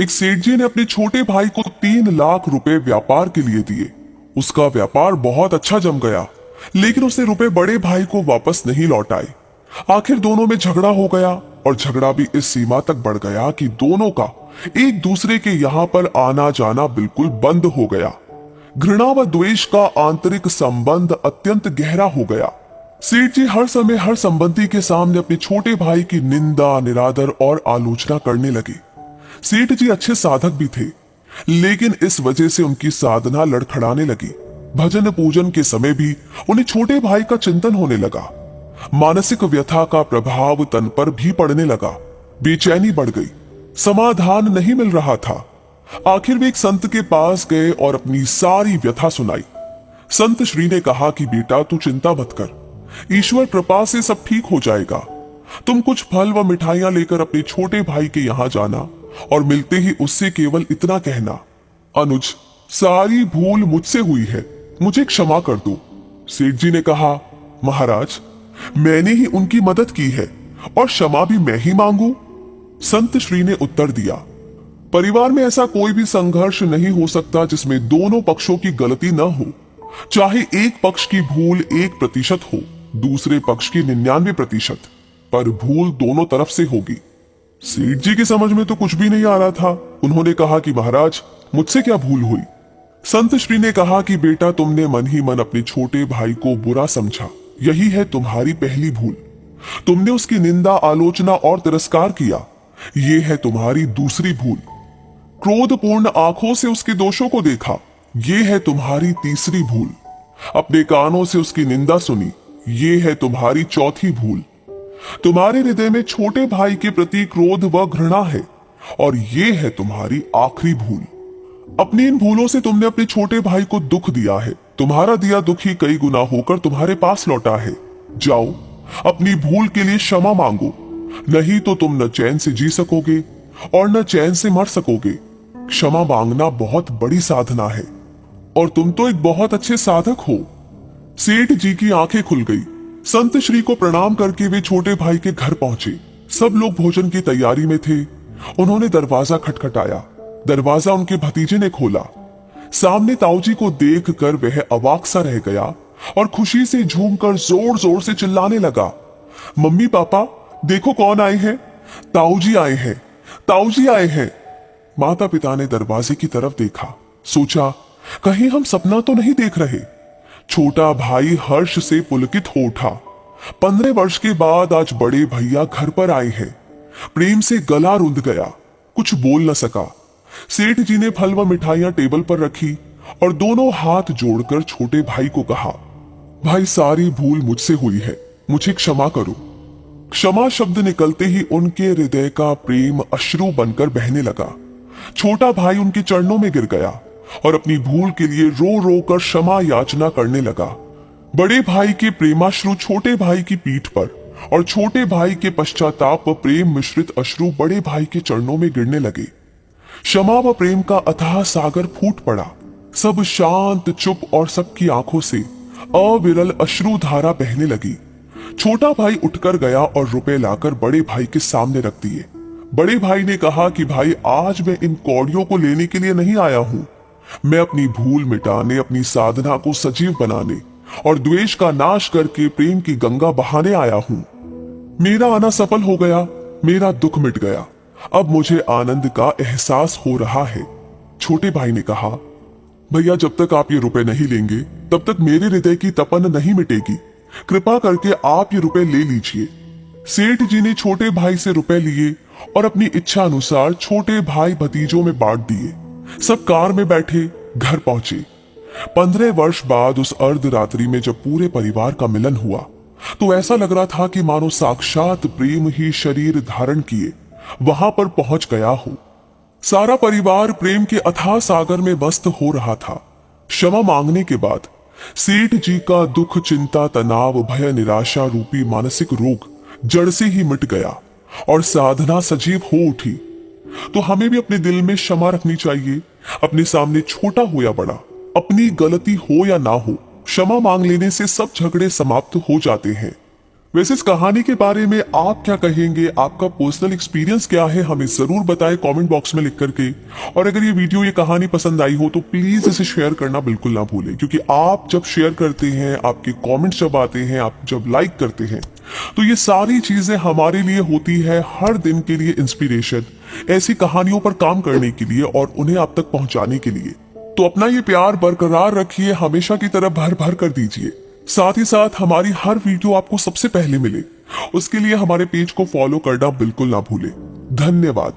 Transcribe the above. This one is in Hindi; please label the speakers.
Speaker 1: एक सेठ जी ने अपने छोटे भाई को 3 लाख रुपए व्यापार के लिए दिए। उसका व्यापार बहुत अच्छा जम गया, लेकिन उसने रुपए बड़े भाई को वापस नहीं लौटाए। आखिर दोनों में झगड़ा हो गया और झगड़ा भी इस सीमा तक बढ़ गया कि दोनों का एक दूसरे के यहाँ पर आना जाना बिल्कुल बंद हो गया। घृणा व द्वेष का आंतरिक संबंध अत्यंत गहरा हो गया। सेठ जी हर समय हर संबंधी के सामने अपने छोटे भाई की निंदा, निरादर और आलोचना करने लगे। सेठ जी अच्छे साधक भी थे, लेकिन इस वजह से उनकी साधना लड़खड़ाने लगी। भजन पूजन के समय भी उन्हें छोटे भाई का चिंतन होने लगा। मानसिक व्यथा का प्रभाव तन पर भी पड़ने लगा। बेचैनी बढ़ गई, समाधान नहीं मिल रहा था। आखिर वे एक संत के पास गए और अपनी सारी व्यथा सुनाई। संत श्री ने कहा कि बेटा तू चिंता मत कर, ईश्वर कृपा से सब ठीक हो जाएगा। तुम कुछ फल व मिठाइयां लेकर अपने छोटे भाई के यहां जाना और मिलते ही उससे केवल इतना कहना, अनुज सारी भूल मुझसे हुई है, मुझे क्षमा कर दो। सेठ जी ने कहा, महाराज मैंने ही उनकी मदद की है और क्षमा भी मैं ही मांगू। संत श्री ने उत्तर दिया, परिवार में ऐसा कोई भी संघर्ष नहीं हो सकता जिसमें दोनों पक्षों की गलती न हो। चाहे एक पक्ष की भूल 1% हो, दूसरे पक्ष की 99%, पर भूल दोनों तरफ से होगी। सेठ जी की समझ में तो कुछ भी नहीं आ रहा था। उन्होंने कहा कि महाराज मुझसे क्या भूल हुई। संत श्री ने कहा कि बेटा तुमने मन ही मन अपने छोटे भाई को बुरा समझा, यही है तुम्हारी पहली भूल। तुमने उसकी निंदा, आलोचना और तिरस्कार किया, ये है तुम्हारी दूसरी भूल। क्रोधपूर्ण आंखों से उसके दोषों को देखा, ये है तुम्हारी तीसरी भूल। अपने कानों से उसकी निंदा सुनी, ये है तुम्हारी चौथी भूल। तुम्हारे हृदय में छोटे भाई के प्रति क्रोध व घृणा है और ये है तुम्हारी आखिरी भूल। अपनी इन भूलों से तुमने अपने छोटे भाई को दुख दिया है। तुम्हारा दिया दुख ही कई गुना होकर तुम्हारे पास लौटा है। जाओ अपनी भूल के लिए क्षमा मांगो, नहीं तो तुम न चैन से जी सकोगे और न चैन से मर सकोगे। क्षमा मांगना बहुत बड़ी साधना है और तुम तो एक बहुत अच्छे साधक हो। सेठ जी की आंखें खुल गई। संत श्री को प्रणाम करके वे छोटे भाई के घर पहुंचे। सब लोग भोजन की तैयारी में थे। उन्होंने दरवाजा खटखटाया। दरवाजा उनके भतीजे ने खोला। सामने ताऊजी को देखकर वह अवाक सा रह गया और खुशी से झूमकर जोर जोर से चिल्लाने लगा, मम्मी पापा देखो कौन आए हैं, ताऊजी आए हैं, ताऊजी आए हैं। माता पिता ने दरवाजे की तरफ देखा, सोचा कहीं हम सपना तो नहीं देख रहे। छोटा भाई हर्ष से पुलकित हो उठा। 15 वर्ष के बाद आज बड़े भैया घर पर आए हैं। प्रेम से गला रुंध गया, कुछ बोल न सका। सेठ जी ने फल व मिठाइयां टेबल पर रखी और दोनों हाथ जोड़कर छोटे भाई को कहा, भाई सारी भूल मुझसे हुई है, मुझे क्षमा करो। क्षमा शब्द निकलते ही उनके हृदय का प्रेम अश्रु बनकर बहने लगा। छोटा भाई उनके चरणों में गिर गया और अपनी भूल के लिए रो रो कर क्षमा याचना करने लगा। बड़े भाई के प्रेमाश्रु छोटे भाई की पीठ पर और छोटे भाई के पश्चाताप व प्रेम मिश्रित अश्रु बड़े भाई के चरणों में गिरने लगे। क्षमा व प्रेम का अथाह सागर फूट पड़ा। सब शांत चुप और सबकी आंखों से अविरल अश्रु धारा बहने लगी। छोटा भाई उठकर गया और रुपए लाकर बड़े भाई के सामने रख दिए। बड़े भाई ने कहा कि भाई आज मैं इन कौड़ियों को लेने के लिए नहीं आया हूं। मैं अपनी भूल मिटाने, अपनी साधना को सजीव बनाने और द्वेष का नाश करके प्रेम की गंगा बहाने आया हूं। मेरा आना सफल हो गया, मेरा दुख मिट गया, अब मुझे आनंद का एहसास हो रहा है। छोटे भाई ने कहा, भैया जब तक आप ये रुपए नहीं लेंगे तब तक मेरे हृदय की तपन नहीं मिटेगी। कृपा करके आप ये रुपए ले लीजिए। सेठ जी ने छोटे भाई से रुपए लिए और अपनी इच्छा अनुसार छोटे भाई भतीजों में बांट दिए। सब कार में बैठे घर पहुंचे। 15 वर्ष बाद उस अर्धरात्रि में जब पूरे परिवार का मिलन हुआ तो ऐसा लग रहा था कि मानो साक्षात प्रेम ही शरीर धारण किए वहां पर पहुंच गया हो। सारा परिवार प्रेम के अथाह सागर में मस्त हो रहा था। क्षमा मांगने के बाद सेठ जी का दुख, चिंता, तनाव, भय, निराशा रूपी मानसिक रोग जड़ से ही मिट गया और साधना सजीव हो उठी। तो हमें भी अपने दिल में क्षमा रखनी चाहिए। अपने सामने छोटा हो या बड़ा, अपनी गलती हो या ना हो, क्षमा मांग लेने से सब झगड़े समाप्त हो जाते हैं। वैसे इस कहानी के बारे में आप क्या कहेंगे, आपका पर्सनल एक्सपीरियंस क्या है, हमें जरूर बताएं कमेंट बॉक्स में लिख करके। और अगर ये वीडियो, ये कहानी पसंद आई हो तो प्लीज इसे शेयर करना बिल्कुल ना भूलें, क्योंकि आप जब शेयर करते हैं, आपके कमेंट्स जब आते हैं, आप जब लाइक करते हैं, तो ये सारी चीजें हमारे लिए होती है हर दिन के लिए इंस्पिरेशन, ऐसी कहानियों पर काम करने के लिए और उन्हें आप तक पहुंचाने के लिए। तो अपना ये प्यार बरकरार रखिए, हमेशा की तरह भर भर कर दीजिए। साथ ही साथ हमारी हर वीडियो आपको सबसे पहले मिले, उसके लिए हमारे पेज को फॉलो करना बिल्कुल ना भूलें। धन्यवाद।